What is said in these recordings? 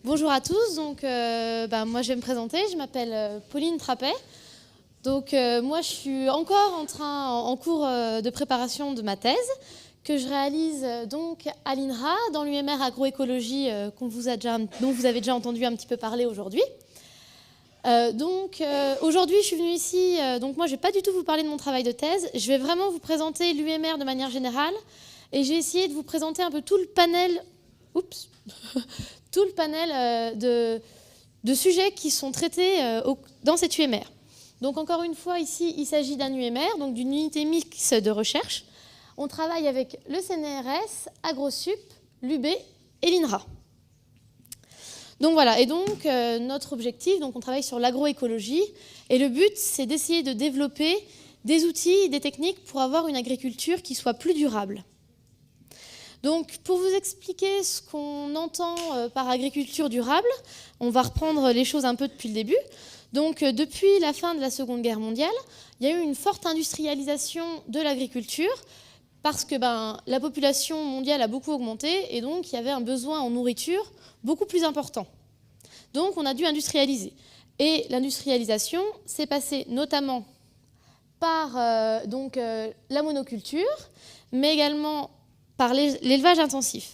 Bonjour à tous, moi je vais me présenter, je m'appelle Pauline Trappet. Moi je suis encore en cours de préparation de ma thèse que je réalise donc à l'INRA dans l'UMR agroécologie dont vous avez déjà entendu un petit peu parler aujourd'hui. Aujourd'hui je suis venue ici, moi je ne vais pas du tout vous parler de mon travail de thèse, je vais vraiment vous présenter l'UMR de manière générale et j'ai essayé de vous présenter un peu tout le panel, tout le panel de sujets qui sont traités dans cette UMR. Donc encore une fois, ici, il s'agit d'un UMR, donc d'une unité mixte de recherche. On travaille avec le CNRS, AgroSup, l'UB et l'INRA. Donc voilà, et donc notre objectif, on travaille sur l'agroécologie, et le but, c'est d'essayer de développer des outils, des techniques pour avoir une agriculture qui soit plus durable. Donc, pour vous expliquer ce qu'on entend par agriculture durable, on va reprendre les choses un peu depuis le début. Donc, depuis la fin de la Seconde Guerre mondiale, il y a eu une forte industrialisation de l'agriculture parce que la population mondiale a beaucoup augmenté et donc il y avait un besoin en nourriture beaucoup plus important. Donc, on a dû industrialiser. Et l'industrialisation s'est passée notamment par la monoculture, mais également par l'élevage intensif.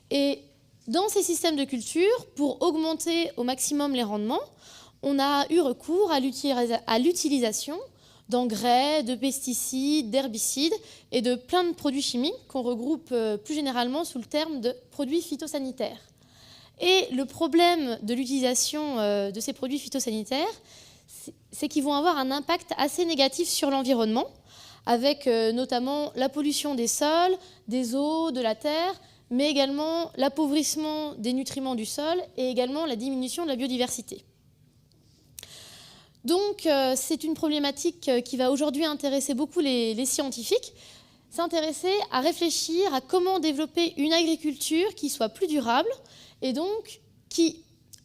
Et dans ces systèmes de culture, pour augmenter au maximum les rendements, on a eu recours à l'utilisation d'engrais, de pesticides, d'herbicides et de plein de produits chimiques qu'on regroupe plus généralement sous le terme de produits phytosanitaires. Et le problème de l'utilisation de ces produits phytosanitaires, c'est qu'ils vont avoir un impact assez négatif sur l'environnement, avec notamment la pollution des sols, des eaux, de la terre, mais également l'appauvrissement des nutriments du sol et également la diminution de la biodiversité. Donc c'est une problématique qui va aujourd'hui intéresser beaucoup les scientifiques, s'intéresser à réfléchir à comment développer une agriculture qui soit plus durable et donc qui,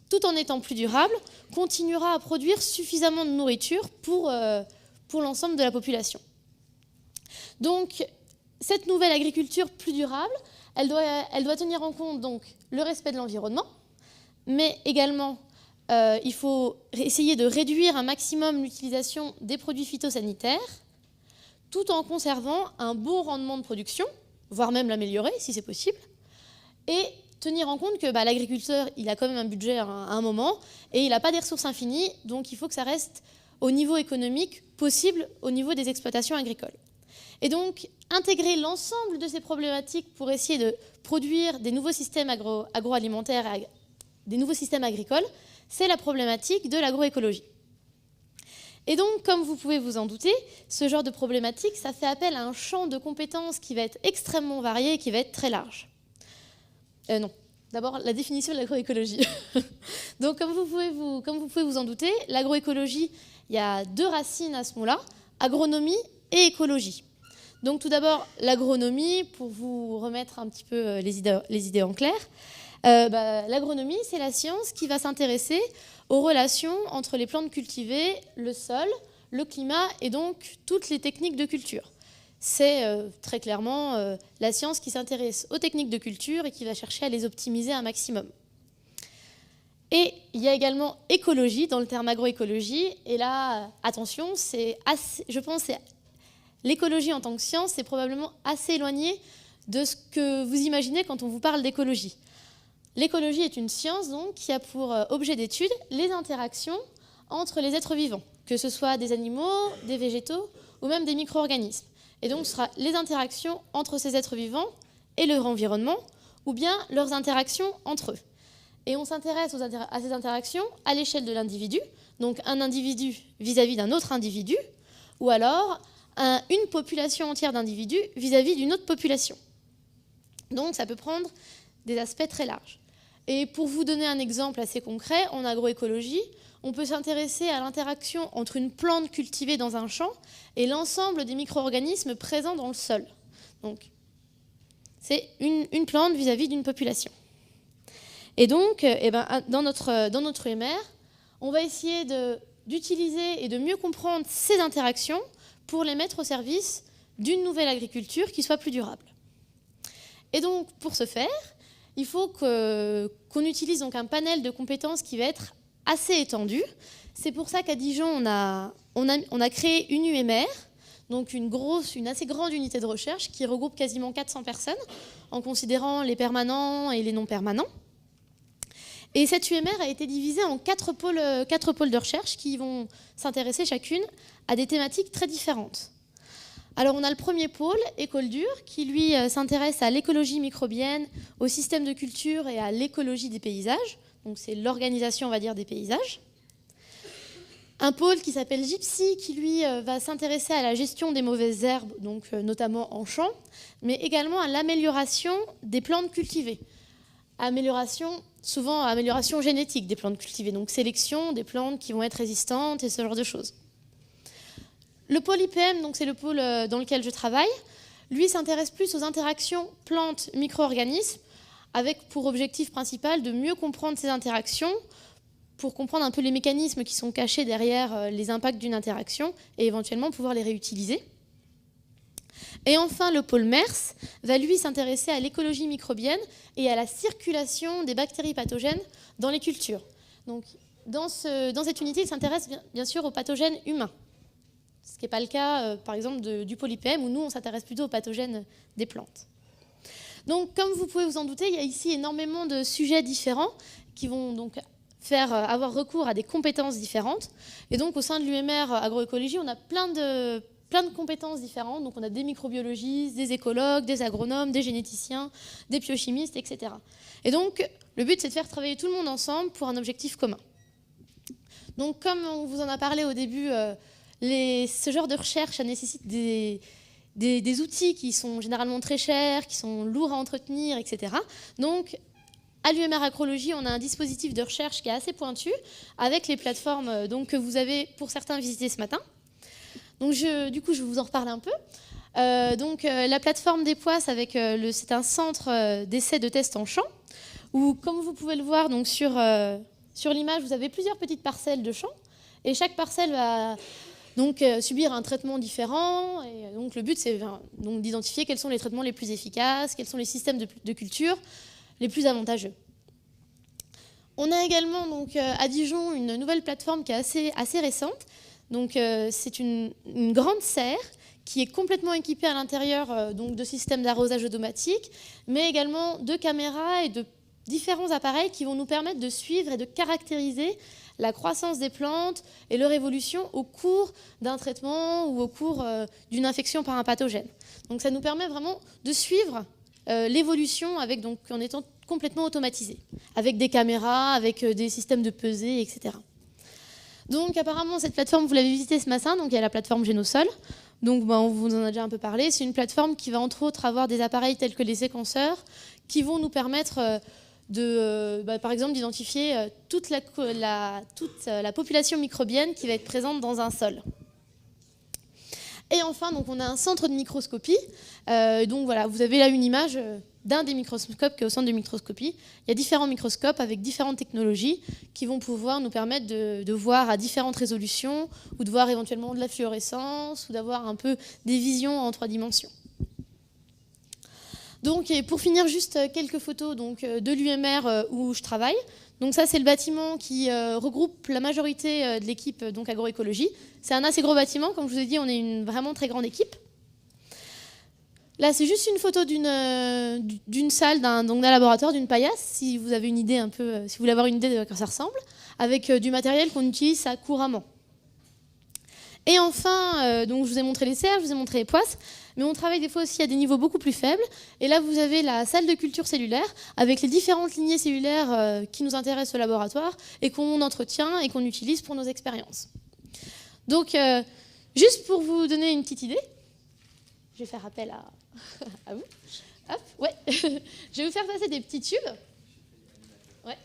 tout en étant plus durable, continuera à produire suffisamment de nourriture pour l'ensemble de la population. Donc, cette nouvelle agriculture plus durable, elle doit tenir en compte donc, le respect de l'environnement, mais également, il faut essayer de réduire un maximum l'utilisation des produits phytosanitaires, tout en conservant un bon rendement de production, voire même l'améliorer si c'est possible, et tenir en compte que l'agriculteur, il a quand même un budget à un moment, et il n'a pas des ressources infinies, donc il faut que ça reste au niveau économique possible au niveau des exploitations agricoles. Et donc, intégrer l'ensemble de ces problématiques pour essayer de produire des nouveaux systèmes agroalimentaires, des nouveaux systèmes agricoles, c'est la problématique de l'agroécologie. Et donc, comme vous pouvez vous en douter, ce genre de problématique, ça fait appel à un champ de compétences qui va être extrêmement varié et qui va être très large. D'abord, la définition de l'agroécologie. Donc, comme vous pouvez vous en douter, l'agroécologie, il y a deux racines à ce mot-là, agronomie et écologie. Donc tout d'abord, l'agronomie, pour vous remettre un petit peu les idées en clair. L'agronomie, c'est la science qui va s'intéresser aux relations entre les plantes cultivées, le sol, le climat et donc toutes les techniques de culture. C'est très clairement la science qui s'intéresse aux techniques de culture et qui va chercher à les optimiser un maximum. Et il y a également écologie dans le terme agroécologie. Et là, attention, l'écologie en tant que science, c'est probablement assez éloigné de ce que vous imaginez quand on vous parle d'écologie. L'écologie est une science donc, qui a pour objet d'étude les interactions entre les êtres vivants, que ce soit des animaux, des végétaux ou même des micro-organismes. Et donc ce sera les interactions entre ces êtres vivants et leur environnement, ou bien leurs interactions entre eux. Et on s'intéresse à ces interactions à l'échelle de l'individu, donc un individu vis-à-vis d'un autre individu, ou alors une population entière d'individus vis-à-vis d'une autre population. Donc ça peut prendre des aspects très larges. Et pour vous donner un exemple assez concret, en agroécologie, on peut s'intéresser à l'interaction entre une plante cultivée dans un champ et l'ensemble des micro-organismes présents dans le sol. Donc c'est une plante vis-à-vis d'une population. Et donc, dans notre UMR, on va essayer d'utiliser et de mieux comprendre ces interactions pour les mettre au service d'une nouvelle agriculture qui soit plus durable. Et donc, pour ce faire, il faut qu'on utilise donc un panel de compétences qui va être assez étendu. C'est pour ça qu'à Dijon, on a créé une UMR, donc une assez grande unité de recherche qui regroupe quasiment 400 personnes, en considérant les permanents et les non permanents. Et cette UMR a été divisée en 4 pôles de recherche qui vont s'intéresser chacune à des thématiques très différentes. Alors on a le premier pôle, École dure, qui lui s'intéresse à l'écologie microbienne, au système de culture et à l'écologie des paysages. Donc c'est l'organisation, on va dire, des paysages. Un pôle qui s'appelle Gypsy, qui lui va s'intéresser à la gestion des mauvaises herbes, donc notamment en champ, mais également à l'amélioration des plantes cultivées. Souvent amélioration génétique des plantes cultivées, donc sélection des plantes qui vont être résistantes et ce genre de choses. Le pôle IPM, donc c'est le pôle dans lequel je travaille, lui s'intéresse plus aux interactions plantes-micro-organismes, avec pour objectif principal de mieux comprendre ces interactions, pour comprendre un peu les mécanismes qui sont cachés derrière les impacts d'une interaction et éventuellement pouvoir les réutiliser. Et enfin, le pôle MERS va lui s'intéresser à l'écologie microbienne et à la circulation des bactéries pathogènes dans les cultures. Donc, dans cette unité, il s'intéresse bien sûr aux pathogènes humains, ce qui n'est pas le cas, par exemple, du pôle IPM, où nous, on s'intéresse plutôt aux pathogènes des plantes. Donc, comme vous pouvez vous en douter, il y a ici énormément de sujets différents qui vont donc faire avoir recours à des compétences différentes. Et donc, au sein de l'UMR agroécologie, on a plein de compétences différentes. Donc, on a des microbiologistes, des écologues, des agronomes, des généticiens, des biochimistes, etc. Et donc, le but, c'est de faire travailler tout le monde ensemble pour un objectif commun. Donc, comme on vous en a parlé au début, ce genre de recherche, ça nécessite des outils qui sont généralement très chers, qui sont lourds à entretenir, etc. Donc, à l'UMR Agrologie, on a un dispositif de recherche qui est assez pointu, avec les plateformes que vous avez, pour certains, visitées ce matin. Donc, du coup, je vais vous en reparler un peu. La plateforme des Poisses, c'est un centre d'essai de tests en champ, où, comme vous pouvez le voir donc, sur l'image, vous avez plusieurs petites parcelles de champ, et chaque parcelle va subir un traitement différent. Et donc, le but, c'est d'identifier quels sont les traitements les plus efficaces, quels sont les systèmes de culture les plus avantageux. On a également à Dijon une nouvelle plateforme qui est assez récente. C'est une grande serre qui est complètement équipée à l'intérieur de systèmes d'arrosage automatique, mais également de caméras et de différents appareils qui vont nous permettre de suivre et de caractériser la croissance des plantes et leur évolution au cours d'un traitement ou au cours d'une infection par un pathogène. Donc ça nous permet vraiment de suivre l'évolution en étant complètement automatisé, avec des caméras, avec des systèmes de pesée, etc. Donc apparemment, cette plateforme, vous l'avez visitée ce matin, donc il y a la plateforme Génosol. Donc on vous en a déjà un peu parlé. C'est une plateforme qui va entre autres avoir des appareils tels que les séquenceurs, qui vont nous permettre par exemple, d'identifier toute la population microbienne qui va être présente dans un sol. Et enfin, on a un centre de microscopie. Vous avez là une image d'un des microscopes qui est au centre de microscopie. Il y a différents microscopes avec différentes technologies qui vont pouvoir nous permettre de voir à différentes résolutions ou de voir éventuellement de la fluorescence ou d'avoir un peu des visions en 3 dimensions. Donc, et pour finir, juste quelques photos de l'UMR où je travaille. Donc ça, c'est le bâtiment qui regroupe la majorité de l'équipe agroécologie. C'est un assez gros bâtiment. Comme je vous ai dit, on est une vraiment très grande équipe. Là, c'est juste une photo d'une salle, d'un laboratoire, d'une paillasse, si vous avez une idée un peu, si vous voulez avoir une idée de quoi ça ressemble, avec du matériel qu'on utilise ça couramment. Et enfin, je vous ai montré les serres, je vous ai montré les poisses, mais on travaille des fois aussi à des niveaux beaucoup plus faibles. Et là, vous avez la salle de culture cellulaire avec les différentes lignées cellulaires qui nous intéressent au laboratoire et qu'on entretient et qu'on utilise pour nos expériences. Donc, juste pour vous donner une petite idée, je vais faire appel à vous. Hop, ouais. Je vais vous faire passer des petits tubes. Ouais.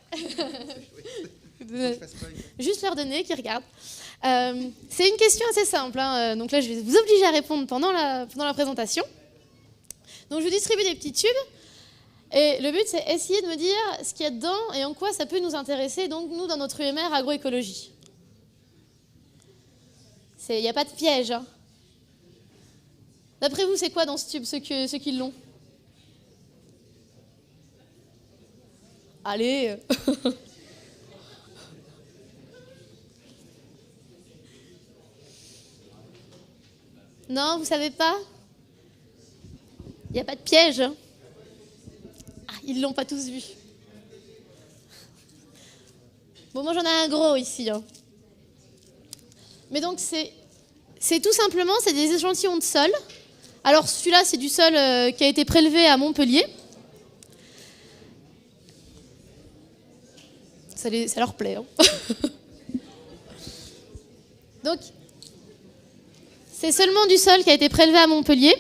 Juste leur donner, qu'ils regardent. C'est une question assez simple. Hein. Donc là, je vais vous obliger à répondre pendant la présentation. Donc, je vous distribue des petits tubes. Et le but, c'est essayer de me dire ce qu'il y a dedans et en quoi ça peut nous intéresser, donc nous, dans notre UMR agroécologie. Il n'y a pas de piège. Hein. D'après vous, c'est quoi dans ce tube, ceux qui l'ont? Allez. Non, vous savez pas? Il n'y a pas de piège. Hein. Ah, ils l'ont pas tous vu. Bon, moi j'en ai un gros ici. Hein. Mais donc c'est tout simplement, c'est des échantillons de sol. Alors celui-là, c'est du sol qui a été prélevé à Montpellier. Ça leur plaît. Hein. Donc, c'est seulement du sol qui a été prélevé à Montpellier.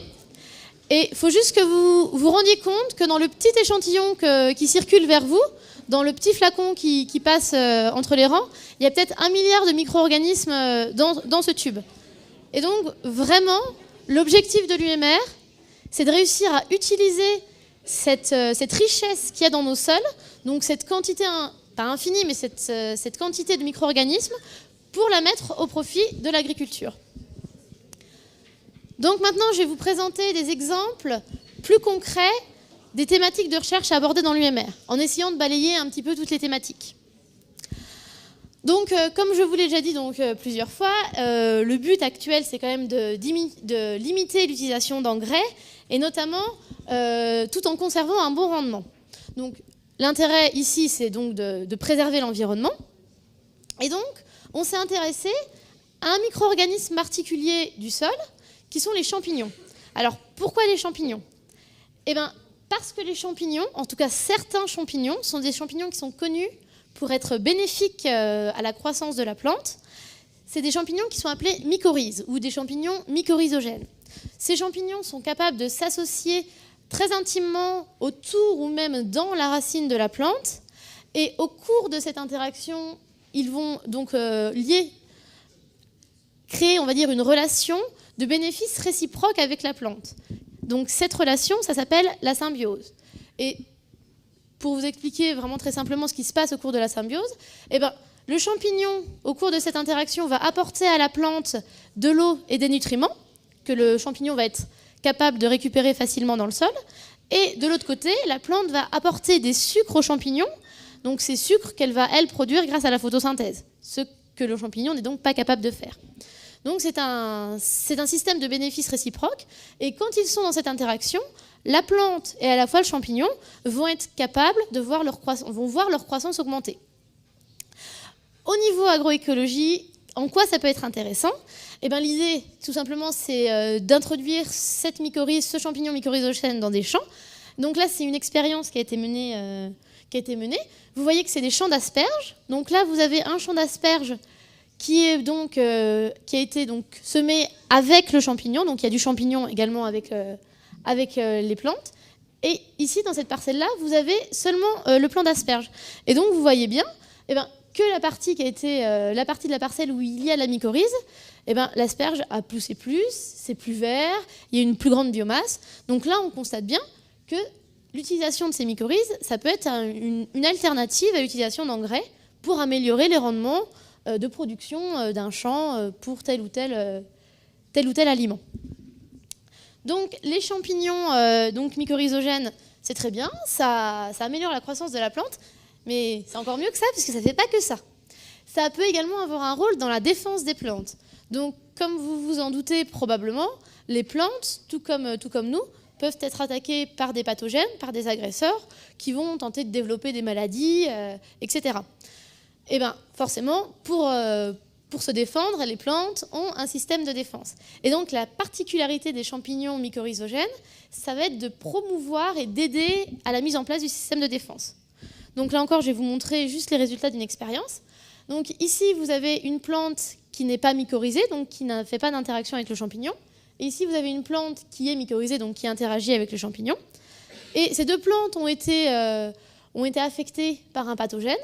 Et il faut juste que vous vous rendiez compte que dans le petit échantillon qui circule vers vous, dans le petit flacon qui passe entre les rangs, il y a peut-être 1 milliard de micro-organismes dans ce tube. Et donc, vraiment, l'objectif de l'UMR, c'est de réussir à utiliser cette richesse qu'il y a dans nos sols, donc cette quantité, pas infinie, mais cette quantité de micro-organismes, pour la mettre au profit de l'agriculture. Donc maintenant, je vais vous présenter des exemples plus concrets des thématiques de recherche abordées dans l'UMR, en essayant de balayer un petit peu toutes les thématiques. Donc, comme je vous l'ai déjà dit plusieurs fois, le but actuel, c'est quand même de limiter l'utilisation d'engrais, et notamment tout en conservant un bon rendement. Donc, l'intérêt ici, c'est donc de préserver l'environnement. Et donc, on s'est intéressé à un micro-organisme particulier du sol, qui sont les champignons. Alors, pourquoi les champignons? Eh bien, parce que les champignons, en tout cas certains champignons, sont des champignons qui sont connus pour être bénéfiques à la croissance de la plante. C'est des champignons qui sont appelés mycorhizes, ou des champignons mycorhizogènes. Ces champignons sont capables de s'associer très intimement autour ou même dans la racine de la plante, et au cours de cette interaction, ils vont donc créer, on va dire, une relation de bénéfices réciproques avec la plante. Donc cette relation, ça s'appelle la symbiose. Et pour vous expliquer vraiment très simplement ce qui se passe au cours de la symbiose, eh ben, le champignon, au cours de cette interaction, va apporter à la plante de l'eau et des nutriments, que le champignon va être capable de récupérer facilement dans le sol. Et de l'autre côté, la plante va apporter des sucres au champignon, donc ces sucres qu'elle va, elle, produire grâce à la photosynthèse, ce que le champignon n'est donc pas capable de faire. Donc c'est un système de bénéfices réciproques, et quand ils sont dans cette interaction, la plante et à la fois le champignon vont être capables de voir leur croissance augmenter. Au niveau agroécologie, en quoi ça peut être intéressant? Eh bien, l'idée, tout simplement, c'est d'introduire ce champignon mycorhizogène dans des champs. Donc là, c'est une expérience qui a été menée. Vous voyez que c'est des champs d'asperges. Donc là, vous avez un champ d'asperges qui a été semé avec le champignon. Donc il y a du champignon également avec les plantes. Et ici, dans cette parcelle-là, vous avez seulement le plant d'asperges. Et donc, vous voyez bien que la partie de la parcelle où il y a la mycorhize, l'asperge a poussé plus, c'est plus vert, il y a une plus grande biomasse. Donc là, on constate bien que l'utilisation de ces mycorhizes, ça peut être une alternative à l'utilisation d'engrais pour améliorer les rendements de production d'un champ pour tel ou tel aliment. Donc les champignons mycorhizogènes, c'est très bien, ça améliore la croissance de la plante, mais c'est encore mieux que ça, puisque ça ne fait pas que ça. Ça peut également avoir un rôle dans la défense des plantes. Donc, comme vous vous en doutez probablement, les plantes, tout comme nous, peuvent être attaquées par des pathogènes, par des agresseurs, qui vont tenter de développer des maladies, etc. Et bien, forcément, pour se défendre, les plantes ont un système de défense. Et donc, la particularité des champignons mycorhizogènes, ça va être de promouvoir et d'aider à la mise en place du système de défense. Donc là encore, je vais vous montrer juste les résultats d'une expérience. Donc ici, vous avez une plante qui n'est pas mycorhizée, donc qui ne fait pas d'interaction avec le champignon. Et ici, vous avez une plante qui est mycorhizée, donc qui interagit avec le champignon. Et ces deux plantes ont été affectées par un pathogène.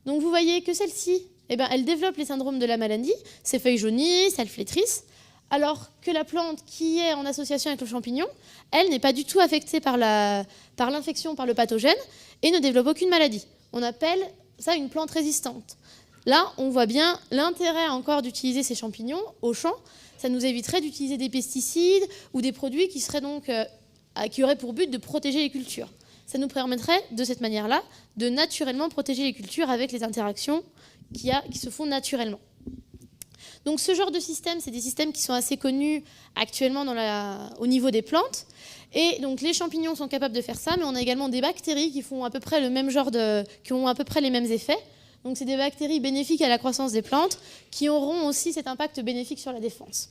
Donc vous voyez que celle-ci, elle développe les syndromes de la maladie, ses feuilles jaunissent, elles flétrissent, alors que la plante qui est en association avec le champignon, elle n'est pas du tout affectée par l'infection par le pathogène et ne développe aucune maladie. On appelle ça une plante résistante. Là, on voit bien l'intérêt encore d'utiliser ces champignons au champ. Ça nous éviterait d'utiliser des pesticides ou des produits qui auraient pour but de protéger les cultures. ça nous permettrait, de cette manière-là, de naturellement protéger les cultures avec les interactions qui se font naturellement. Donc ce genre de système, c'est des systèmes qui sont assez connus actuellement au niveau des plantes. Et donc les champignons sont capables de faire ça, mais on a également des bactéries qui font à peu près le même qui ont à peu près les mêmes effets. Donc c'est des bactéries bénéfiques à la croissance des plantes qui auront aussi cet impact bénéfique sur la défense.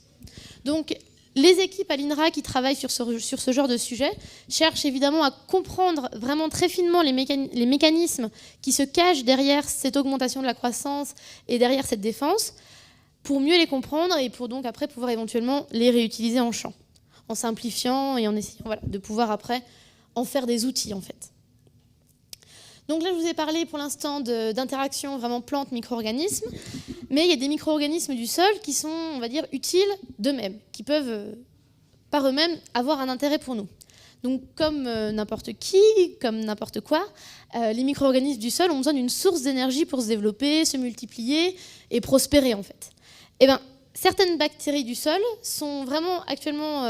Donc les équipes à l'INRA qui travaillent sur ce genre de sujet cherchent évidemment à comprendre vraiment très finement les mécanismes qui se cachent derrière cette augmentation de la croissance et derrière cette défense pour mieux les comprendre et pour donc après pouvoir éventuellement les réutiliser en champ, en simplifiant et en essayant de pouvoir après en faire des outils en fait. Donc là, je vous ai parlé pour l'instant d'interactions vraiment plantes-micro-organismes, mais il y a des micro-organismes du sol qui sont, on va dire, utiles d'eux-mêmes, qui peuvent, par eux-mêmes, avoir un intérêt pour nous. Donc comme n'importe qui, comme n'importe quoi, les micro-organismes du sol ont besoin d'une source d'énergie pour se développer, se multiplier et prospérer en fait. Eh bien, certaines bactéries du sol sont vraiment actuellement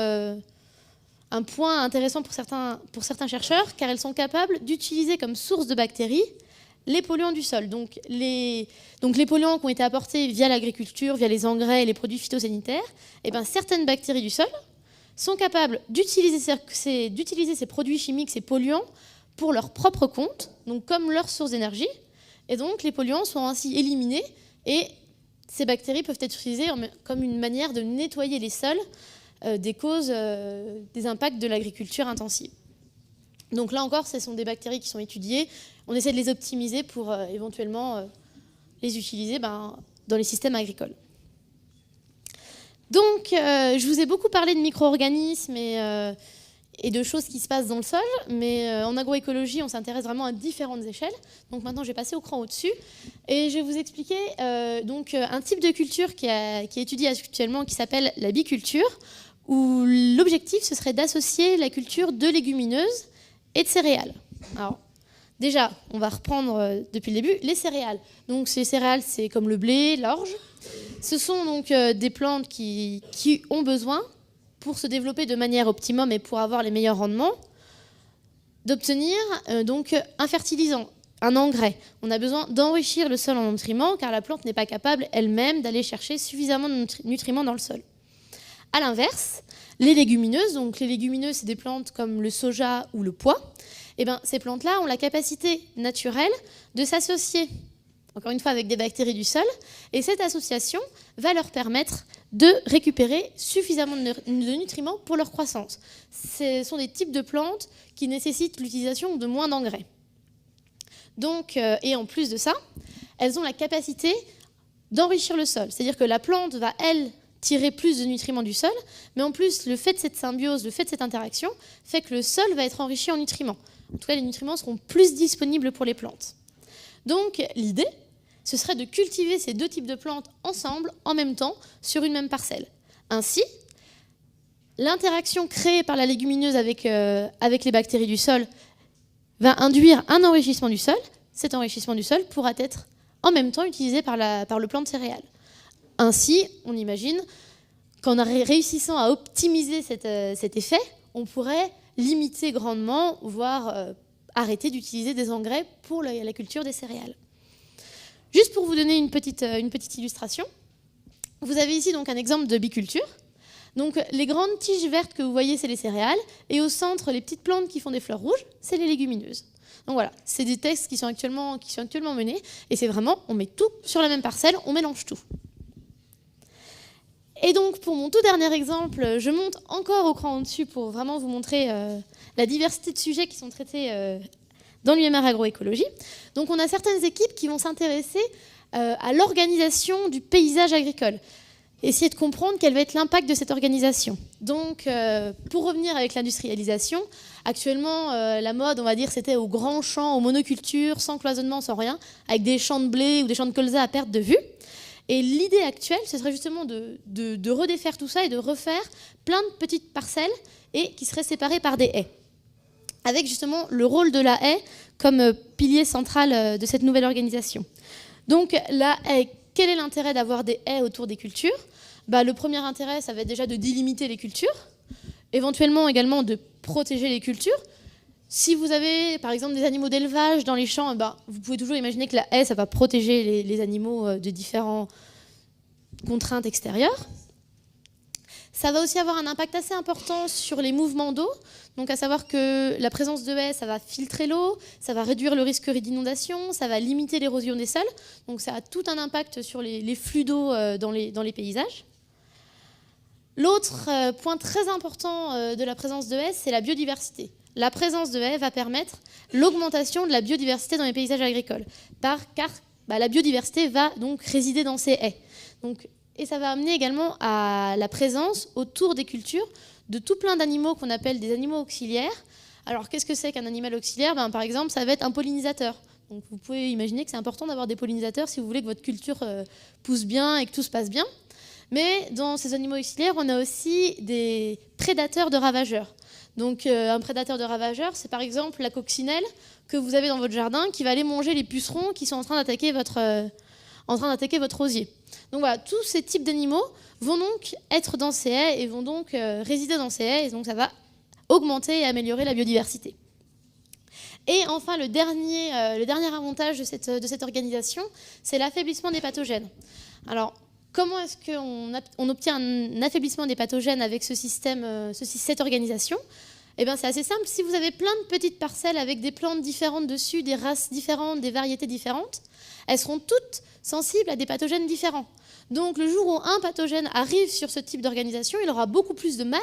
un point intéressant pour certains chercheurs, car elles sont capables d'utiliser comme source de bactéries les polluants du sol. Donc les polluants qui ont été apportés via l'agriculture, via les engrais et les produits phytosanitaires, eh bien, certaines bactéries du sol sont capables d'utiliser ces produits chimiques, ces polluants, pour leur propre compte, donc comme leur source d'énergie. Et donc les polluants sont ainsi éliminés et ces bactéries peuvent être utilisées comme une manière de nettoyer les sols des causes des impacts de l'agriculture intensive. Donc là encore, ce sont des bactéries qui sont étudiées. On essaie de les optimiser pour éventuellement les utiliser dans les systèmes agricoles. Donc, je vous ai beaucoup parlé de micro-organismes et de choses qui se passent dans le sol, mais en agroécologie, on s'intéresse vraiment à différentes échelles. Donc maintenant, je vais passer au cran au-dessus et je vais vous expliquer un type de culture qui est étudié actuellement, qui s'appelle la biculture, où l'objectif, ce serait d'associer la culture de légumineuses et de céréales. Alors, déjà, on va reprendre depuis le début, les céréales. Donc, ces céréales, c'est comme le blé, l'orge. Ce sont donc des plantes qui ont besoin, pour se développer de manière optimum et pour avoir les meilleurs rendements, d'obtenir un fertilisant, un engrais. On a besoin d'enrichir le sol en nutriments, car la plante n'est pas capable elle-même d'aller chercher suffisamment de nutriments dans le sol. A l'inverse, les légumineuses, donc les légumineuses, c'est des plantes comme le soja ou le pois, et ces plantes-là ont la capacité naturelle de s'associer, encore une fois, avec des bactéries du sol, et cette association va leur permettre de récupérer suffisamment de nutriments pour leur croissance. Ce sont des types de plantes qui nécessitent l'utilisation de moins d'engrais. Donc, et en plus de ça, elles ont la capacité d'enrichir le sol, c'est-à-dire que la plante va, elle, tirer plus de nutriments du sol, mais en plus, le fait de cette symbiose, le fait de cette interaction, fait que le sol va être enrichi en nutriments. En tout cas, les nutriments seront plus disponibles pour les plantes. Donc, l'idée, ce serait de cultiver ces deux types de plantes ensemble, en même temps, sur une même parcelle. Ainsi, l'interaction créée par la légumineuse avec les bactéries du sol va induire un enrichissement du sol. Cet enrichissement du sol pourra être en même temps utilisé par le plant de céréales. Ainsi, on imagine qu'en réussissant à optimiser cet effet, on pourrait limiter grandement, voire arrêter d'utiliser des engrais pour la culture des céréales. Juste pour vous donner une petite illustration, vous avez ici donc un exemple de biculture. Donc les grandes tiges vertes que vous voyez, c'est les céréales, et au centre, les petites plantes qui font des fleurs rouges, c'est les légumineuses. Donc voilà, c'est des tests qui sont actuellement menés, et c'est vraiment, on met tout sur la même parcelle, on mélange tout. Et donc, pour mon tout dernier exemple, je monte encore au cran au-dessus pour vraiment vous montrer la diversité de sujets qui sont traités dans l'UMR agroécologie. Donc, on a certaines équipes qui vont s'intéresser à l'organisation du paysage agricole. Essayer de comprendre quel va être l'impact de cette organisation. Donc, pour revenir avec l'industrialisation, actuellement, la mode, on va dire, c'était aux grands champs, aux monocultures, sans cloisonnement, sans rien, avec des champs de blé ou des champs de colza à perte de vue. Et l'idée actuelle, ce serait justement de redéfaire tout ça et de refaire plein de petites parcelles et qui seraient séparées par des haies. Avec justement le rôle de la haie comme pilier central de cette nouvelle organisation. Donc la haie, quel est l'intérêt d'avoir des haies autour des cultures ? Le premier intérêt, ça va être déjà de délimiter les cultures, éventuellement également de protéger les cultures, Si vous avez, par exemple, des animaux d'élevage dans les champs, eh ben, vous pouvez toujours imaginer que la haie, ça va protéger les animaux de différentes contraintes extérieures. Ça va aussi avoir un impact assez important sur les mouvements d'eau. Donc, à savoir que la présence de haies, ça va filtrer l'eau, ça va réduire le risque d'inondation, ça va limiter l'érosion des sols. Donc, ça a tout un impact sur les flux d'eau dans les paysages. L'autre point très important de la présence de haies, c'est la biodiversité. La présence de haies va permettre l'augmentation de la biodiversité dans les paysages agricoles, car la biodiversité va donc résider dans ces haies. Et ça va amener également à la présence autour des cultures de tout plein d'animaux qu'on appelle des animaux auxiliaires. Alors qu'est-ce que c'est qu'un animal auxiliaire ? Par exemple, ça va être un pollinisateur. Donc vous pouvez imaginer que c'est important d'avoir des pollinisateurs si vous voulez que votre culture pousse bien et que tout se passe bien. Mais dans ces animaux auxiliaires, on a aussi des prédateurs de ravageurs. Donc un prédateur de ravageurs, c'est par exemple la coccinelle que vous avez dans votre jardin qui va aller manger les pucerons qui sont en train d'attaquer votre rosier. Donc voilà, tous ces types d'animaux vont donc être dans ces haies et vont donc résider dans ces haies, et donc ça va augmenter et améliorer la biodiversité. Et enfin, le dernier avantage de cette organisation, c'est l'affaiblissement des pathogènes. Alors, comment est-ce qu'on obtient un affaiblissement des pathogènes avec cette organisation ? Eh bien, c'est assez simple. Si vous avez plein de petites parcelles avec des plantes différentes dessus, des races différentes, des variétés différentes, elles seront toutes sensibles à des pathogènes différents. Donc, le jour où un pathogène arrive sur ce type d'organisation, il aura beaucoup plus de mal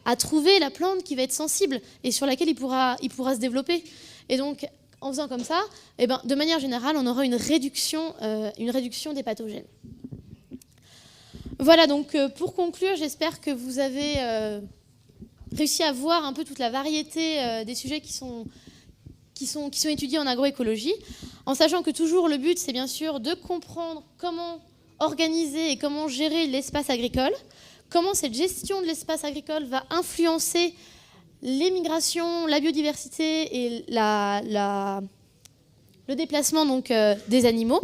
à trouver la plante qui va être sensible et sur laquelle il pourra se développer. Et donc, en faisant comme ça, eh bien, de manière générale, on aura une réduction des pathogènes. Voilà, donc pour conclure, j'espère que vous avez réussi à voir un peu toute la variété des sujets qui sont étudiés en agroécologie, en sachant que toujours le but, c'est bien sûr de comprendre comment organiser et comment gérer l'espace agricole, comment cette gestion de l'espace agricole va influencer les migrations, la biodiversité et le déplacement donc, des animaux.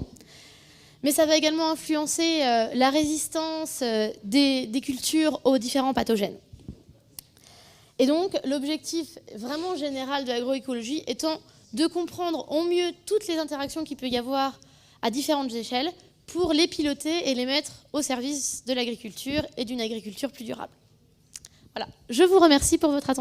Mais ça va également influencer la résistance des cultures aux différents pathogènes. Et donc, l'objectif vraiment général de l'agroécologie étant de comprendre au mieux toutes les interactions qu'il peut y avoir à différentes échelles pour les piloter et les mettre au service de l'agriculture et d'une agriculture plus durable. Voilà, je vous remercie pour votre attention.